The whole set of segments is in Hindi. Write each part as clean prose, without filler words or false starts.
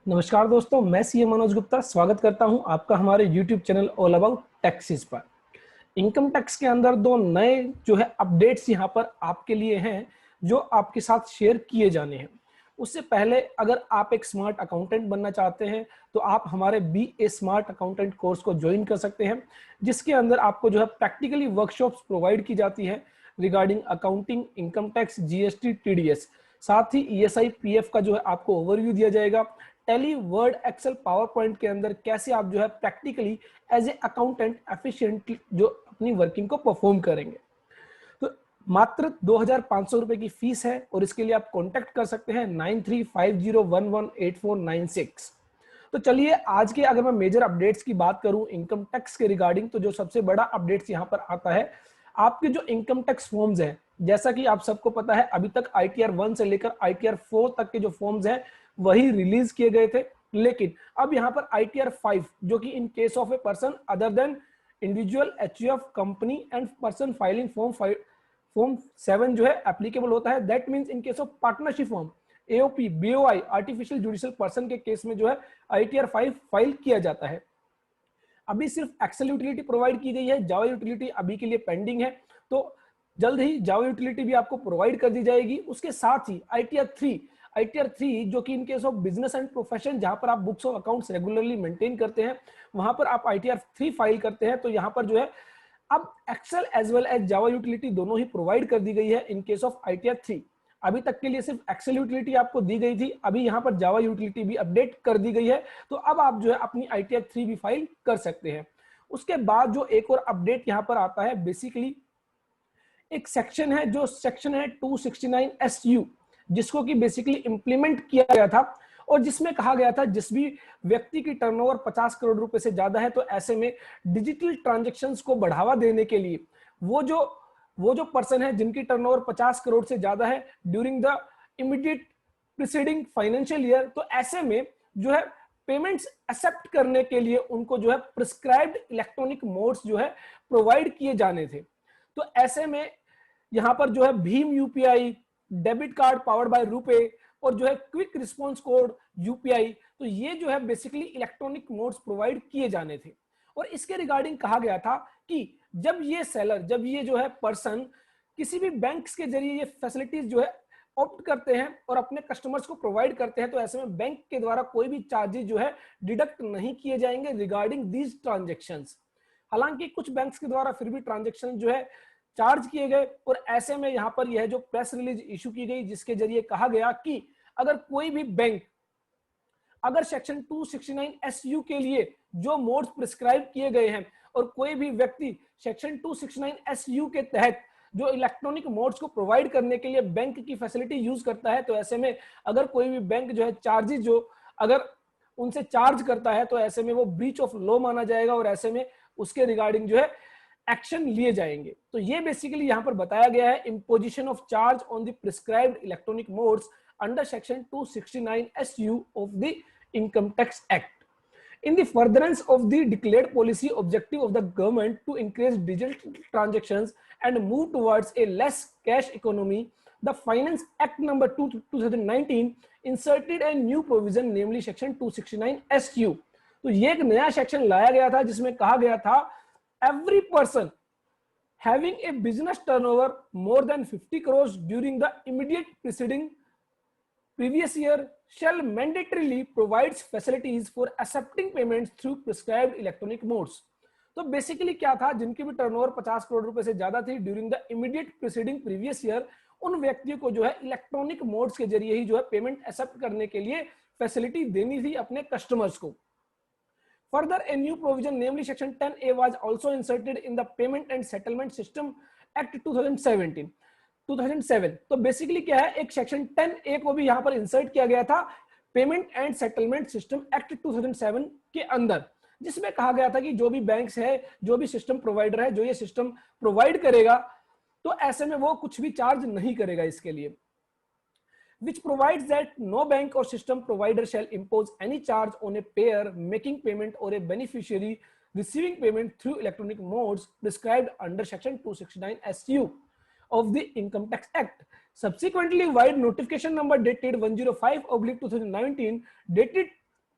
नमस्कार दोस्तों, मैं सीए मनोज गुप्ता स्वागत करता हूं आपका हमारे YouTube channel all about taxes पर। इनकम टैक्स के अंदर दो नए जो है अपडेट्स यहां पर आपके लिए हैं जो आपके साथ शेयर किए जाने हैं। उससे पहले अगर आप एक स्मार्ट अकाउंटेंट बनना चाहते हैं तो आप हमारे बी ए स्मार्ट अकाउंटेंट कोर्स को ज्वाइन कर सकते हैं, जिसके अंदर आपको जो है प्रैक्टिकली वर्कशॉप्स प्रोवाइड की जाती है regarding accounting, income tax, GST, TDS. साथ ही ईएसआई पीएफ का जो है आपको ओवरव्यू दिया जाएगा। Tally, word, Excel, PowerPoint के अंदर कैसे आप जो है practically as a accountant efficiently जो अपनी वर्किंग को परफॉर्म करेंगे। तो मात्र 2,500 रुपए की फीस है और इसके लिए आप कांटेक्ट कर सकते हैं 9350118496। तो चलिए आज के अगर मैं मेजर अपडेट्स की बात करूं इनकम टैक्स के रिगार्डिंग, तो जो सबसे बड़ा अपडेट्स यहां पर आता है आपके जो इनकम टैक्स फॉर्म्स हैं। जैसा कि आप सबको पता है अभी तक आईटीआर 1 से लेकर आईटीआर 4 तक के जो फॉर्म्स हैं वही रिलीज किए गए थे, लेकिन अब यहां पर आईटीआर 5 जो कि in case of a person other than individual, HUF, company and person filing form 7 जो है एप्लीकेबल होता है। That means in case of partnership form, AOP, BOI, artificial judicial person के केस में जो है आईटीआर 5 फाइल किया जाता है। अभी सिर्फ एक्सेल यूटिलिटी प्रोवाइड की गई है, जावा यूटिलिटी अभी के लिए पेंडिंग है, तो जल्द ही जावा यूटिलिटी भी आपको प्रोवाइड कर दी जाएगी। उसके साथ ही आईटीआर 3 जो कि in case of business and profession, जहां पर आप books of accounts regularly maintain करते हैं, वहां पर आप आईटीआर 3 फाइल करते हैं। तो यहां पर जो है अब एक्सेल एज वेल एज जावा यूटिलिटी दोनों ही प्रोवाइड कर दी गई है इन केस ऑफ आईटीआर 3। अभी तक के लिए सिर्फ एक्सेल यूटिलिटी आपको दी गई थी, अभी यहां पर जावा यूटिलिटी भी अपडेट कर दी गई है, तो अब आप जो है अपनी आईटीआर 3 भी फाइल कर सकते हैं। उसके बाद जो एक और अपडेट यहां पर आता है, बेसिकली एक सेक्शन है जो सेक्शन है 269 SU, जिसको कि बेसिकली इंप्लीमेंट किया गया था और जिसमें कहा गया था जिस भी व्यक्ति की टर्नओवर 50 करोड़ रुपए से ज्यादा है, तो ऐसे में डिजिटल ट्रांजैक्शंस को बढ़ावा देने के लिए वो जो पर्सन है जिनकी टर्नओवर 50 करोड़ से ज्यादा है during the immediate preceding financial year, तो ऐसे में जो है पेमेंट्स एक्सेप्ट करने के लिए उनको जो है प्रिस्क्राइब्ड इलेक्ट्रॉनिक मोड्स जो है प्रोवाइड किए जाने थे। तो ऐसे में यहां पर जो है Bhim UPI, debit card powered by RuPay और जो है क्विक रिस्पांस कोड यूपीआई, तो ये जो है बेसिकली इलेक्ट्रॉनिक मोड्स प्रोवाइड किए जाने थे। और इसके रिगार्डिंग कहा गया था कि जब ये जो है पर्सन किसी भी बैंक्स के जरिए ये फैसिलिटीज जो है ऑप्ट करते हैं और अपने कस्टमर्स को प्रोवाइड करते हैं, तो ऐसे में बैंक के द्वारा कोई भी चार्जेस जो है डिडक्ट नहीं किए जाएंगे रिगार्डिंग दीज ट्रांजेक्शंस। हालांकि कुछ बैंक्स के द्वारा फिर भी ट्रांजेक्शन जो है चार्ज किए गए, और ऐसे में यहां पर यह जो प्रेस रिलीज इशू की गई जिसके जरिए कहा गया कि अगर कोई भी बैंक अगर सेक्शन 269 SU के लिए जो मोड्स प्रिस्क्राइब किए गए हैं और कोई भी व्यक्ति सेक्शन 269 SU के तहत जो इलेक्ट्रॉनिक मोड्स को प्रोवाइड करने के लिए बैंक की फैसिलिटी यूज करता है, तो ऐसे में अगर कोई भी बैंक जो है चार्जेस जो अगर उनसे चार्ज करता है, तो ऐसे में वो ब्रीच ऑफ लॉ माना जाएगा और ऐसे में उसके रिगार्डिंग जो है एक्शन लिए जाएंगे। तो ये बेसिकली यहां पर बताया गया है imposition of charge on the prescribed electronic modes under section 269 SU of the income tax act in the furtherance of the declared policy objective of the government to increase digital transactions and move towards a less cash economy. The Finance Act number 2 2019 inserted a new provision, namely section 269 SU. तो ये एक नया सेक्शन लाया गया था जिसमें कहा गया था every person having a business turnover more than 50 crores during the immediate preceding previous year shall mandatorily provides facilities for accepting payments through prescribed electronic modes. तो बेसिकली क्या था, जिनकी भी टर्नओवर 50 करोड़ रुपए से ज्यादा थी during the immediate preceding previous year, उन व्यक्तियों को जो है इलेक्ट्रॉनिक मोड्स के जरिए ही जो है पेमेंट एक्सेप्ट करने के लिए फैसिलिटी देनी थी अपने कस्टमर्स को। Further, a new provision, namely Section 10A, was also inserted in the Payment and Settlement System Act 2007। तो बेसिकली क्या है, एक सेक्शन 10A को भी यहां पर इंसर्ट किया गया था payment and settlement system act 2007 के अंदर, जिसमें कहा गया था कि जो भी बैंक्स है, जो भी सिस्टम प्रोवाइडर है, जो ये सिस्टम प्रोवाइड करेगा, तो ऐसे में वो कुछ भी चार्ज नहीं करेगा इसके लिए। which provides that no bank or system provider shall impose any charge on a payer making payment or a beneficiary receiving payment through electronic modes prescribed under section 269 SU of the Income Tax Act. Subsequently, via notification number dated 105/2019 dated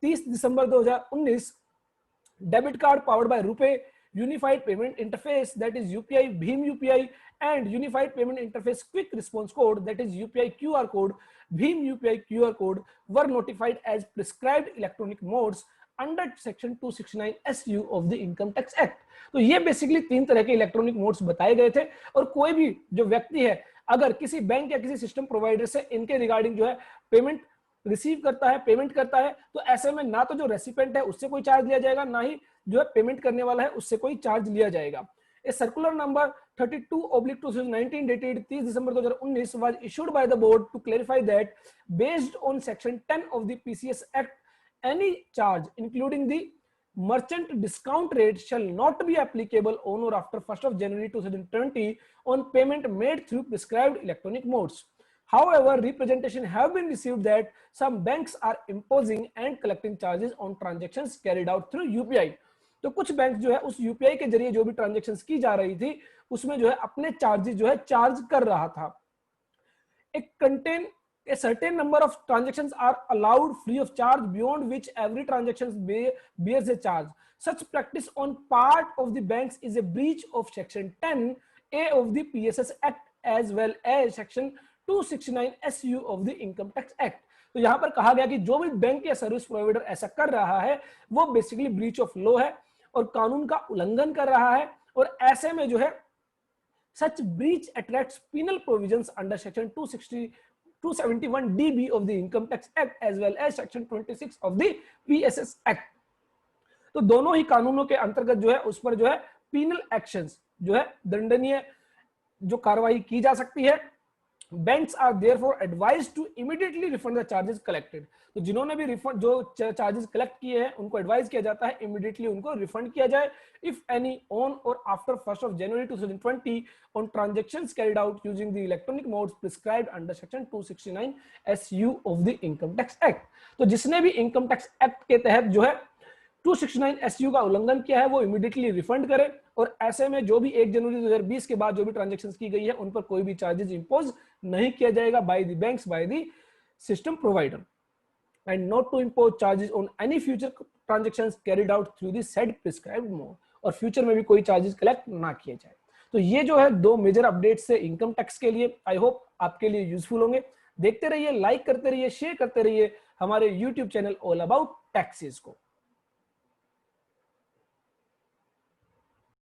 30 December 2019 debit card powered by RuPay, unified payment interface that is UPI, Bhim UPI and unified payment interface quick response code that is UPI QR code, Bheem UPI QR code were notified as prescribed electronic modes under section 269 SU of the income tax act। तो ये बेसिकली 3 तरह के इलेक्ट्रॉनिक मोड्स बताए गए थे और कोई भी जो व्यक्ति है अगर किसी बैंक या किसी सिस्टम प्रोवाइडर से इनके रिगार्डिंग जो है पेमेंट रिसीव करता है, पेमेंट करता है, तो ऐसे में ना तो जो रेसिपेंट है उससे कोई चार्ज लिया जाएगा, ना ही जो है पेमेंट करने वाला है उससे कोई चार्ज लिया जाएगा। A circular number 32/2019 dated 30 December 2019 was issued by the board to clarify that based on section 10 of the PCS Act, any charge including the merchant discount rate shall not be applicable on or after 1st of January 2020 on payment made through prescribed electronic modes. However, representation have been received that some banks are imposing and collecting charges on transactions carried out through UPI। तो कुछ बैंक जो है उस यूपीआई के जरिए जो भी ट्रांजैक्शंस की जा रही थी उसमें जो है अपने चार्जेस जो है चार्ज कर रहा था। A certain number of transactions are allowed free of charge beyond which every transaction bears a charge. Such practice on part of the banks is a breach of section 10A of the PSS Act as well as section 269 SU of the Income Tax Act। तो यहां पर कहा गया कि जो भी बैंक या सर्विस प्रोवाइडर ऐसा कर रहा है वो बेसिकली ब्रीच ऑफ लॉ है और कानून का उल्लंघन कर रहा है और ऐसे में जो है such breach attracts penal provisions under section 271 DB of the Income Tax Act as well as section 26 of the PSS Act। तो दोनों ही कानूनों के अंतर्गत जो है उस पर जो है penal actions जो है दंडनीय जो कार्रवाई की जा सकती है। Banks are therefore advised to immediately refund the charges collected। तो जिन्होंने भी रिफंड जो चार्जेस कलेक्ट किए हैं उनको एडवाइस किया जाता है इमीडिएटली उनको रिफंड किया जाए इफ एनी ऑन और after 1st of January 2020 on transactions carried out using the electronic modes prescribed under section 269 SU of the Income Tax Act। तो जिसने भी इनकम टैक्स एक्ट के तहत जो है 269 SU का उल्लंघन किया है वो इमीडिएटली रिफंड करे और ऐसे में जो भी 1 जनवरी 2020 के बाद जो भी ट्रांजैक्शंस की गई है उन पर कोई भी चार्जेस इंपोज नहीं किया जाएगा by the banks by the system provider and not to impose charges on any future transactions carried out through the said prescribed mode। और फ्यूचर में भी कोई चार्जेस कलेक्ट ना किए जाए। तो ये जो है 2 मेजर अपडेट्स है इनकम टैक्स के लिए। आई होप आपके लिए यूजफुल होंगे। देखते रहिए, लाइक करते रहिए, शेयर करते रहिए हमारे YouTube channel all about taxes को।